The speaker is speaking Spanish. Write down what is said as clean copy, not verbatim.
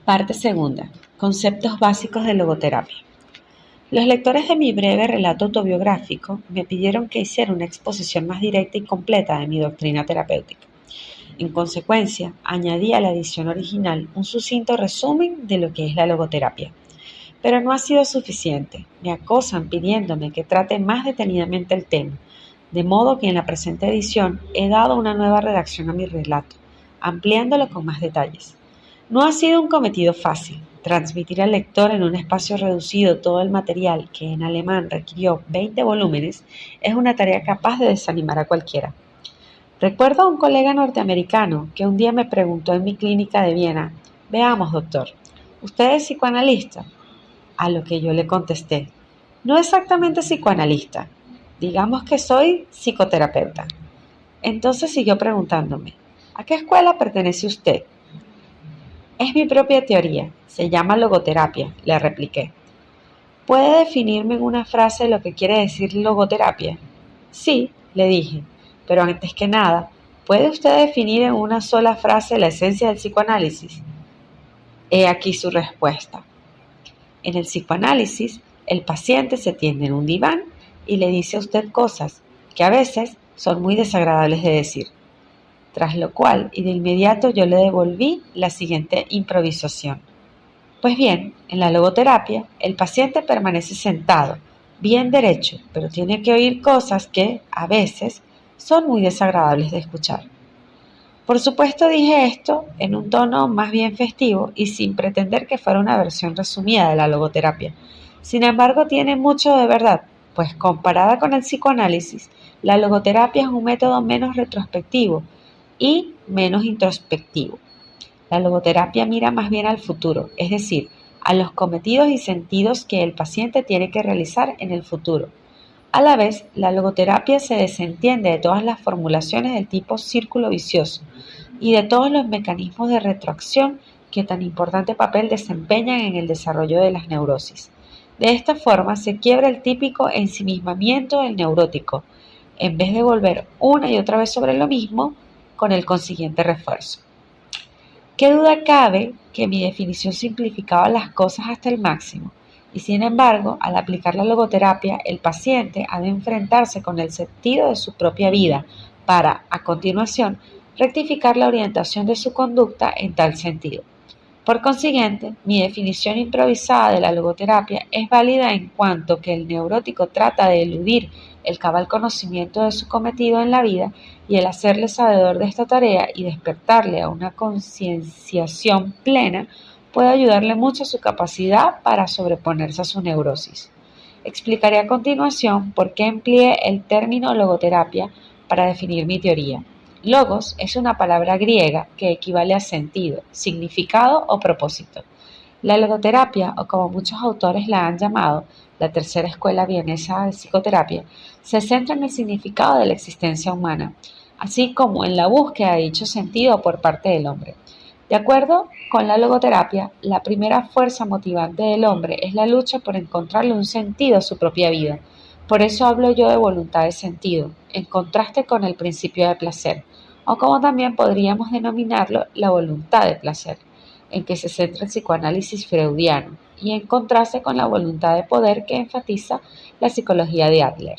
Parte segunda. Conceptos básicos de logoterapia. Los lectores de mi breve relato autobiográfico me pidieron que hiciera una exposición más directa y completa de mi doctrina terapéutica. En consecuencia, añadí a la edición original un sucinto resumen de lo que es la logoterapia. Pero no ha sido suficiente. Me acosan pidiéndome que trate más detenidamente el tema, de modo que en la presente edición he dado una nueva redacción a mi relato, ampliándolo con más detalles. No ha sido un cometido fácil. Transmitir al lector en un espacio reducido todo el material que en alemán requirió 20 volúmenes es una tarea capaz de desanimar a cualquiera. Recuerdo a un colega norteamericano que un día me preguntó en mi clínica de Viena: «Veamos, doctor, ¿usted es psicoanalista?». A lo que yo le contesté: «No exactamente psicoanalista, digamos que soy psicoterapeuta». Entonces siguió preguntándome: «¿A qué escuela pertenece usted?». «Es mi propia teoría, se llama logoterapia», le repliqué. «¿Puede definirme en una frase lo que quiere decir logoterapia?». «Sí», le dije, «pero antes que nada, ¿puede usted definir en una sola frase la esencia del psicoanálisis?». He aquí su respuesta. En el psicoanálisis, el paciente se tiende en un diván y le dice a usted cosas que a veces son muy desagradables de decir. Tras lo cual, y de inmediato yo le devolví la siguiente improvisación. Pues bien, en la logoterapia, el paciente permanece sentado, bien derecho, pero tiene que oír cosas que, a veces, son muy desagradables de escuchar. Por supuesto dije esto en un tono más bien festivo y sin pretender que fuera una versión resumida de la logoterapia. Sin embargo, tiene mucho de verdad, pues comparada con el psicoanálisis, la logoterapia es un método menos retrospectivo y menos introspectivo. La logoterapia mira más bien al futuro, es decir, a los cometidos y sentidos que el paciente tiene que realizar en el futuro. A la vez, la logoterapia se desentiende de todas las formulaciones del tipo círculo vicioso y de todos los mecanismos de retroacción que tan importante papel desempeñan en el desarrollo de las neurosis. De esta forma se quiebra el típico ensimismamiento del neurótico, en vez de volver una y otra vez sobre lo mismo, con el consiguiente refuerzo. ¿Qué duda cabe que mi definición simplificaba las cosas hasta el máximo? Y sin embargo, al aplicar la logoterapia, el paciente ha de enfrentarse con el sentido de su propia vida para, a continuación, rectificar la orientación de su conducta en tal sentido. Por consiguiente, mi definición improvisada de la logoterapia es válida en cuanto que el neurótico trata de eludir el cabal conocimiento de su cometido en la vida y el hacerle sabedor de esta tarea y despertarle a una concienciación plena puede ayudarle mucho a su capacidad para sobreponerse a su neurosis. Explicaré a continuación por qué empleé el término logoterapia para definir mi teoría. Logos es una palabra griega que equivale a sentido, significado o propósito. La logoterapia, o como muchos autores la han llamado, la tercera escuela vienesa de psicoterapia, se centra en el significado de la existencia humana, así como en la búsqueda de dicho sentido por parte del hombre. De acuerdo con la logoterapia, la primera fuerza motivante del hombre es la lucha por encontrarle un sentido a su propia vida. Por eso hablo yo de voluntad de sentido, en contraste con el principio de placer, o como también podríamos denominarlo, la voluntad de placer, en que se centra el psicoanálisis freudiano, y en contraste con la voluntad de poder que enfatiza la psicología de Adler.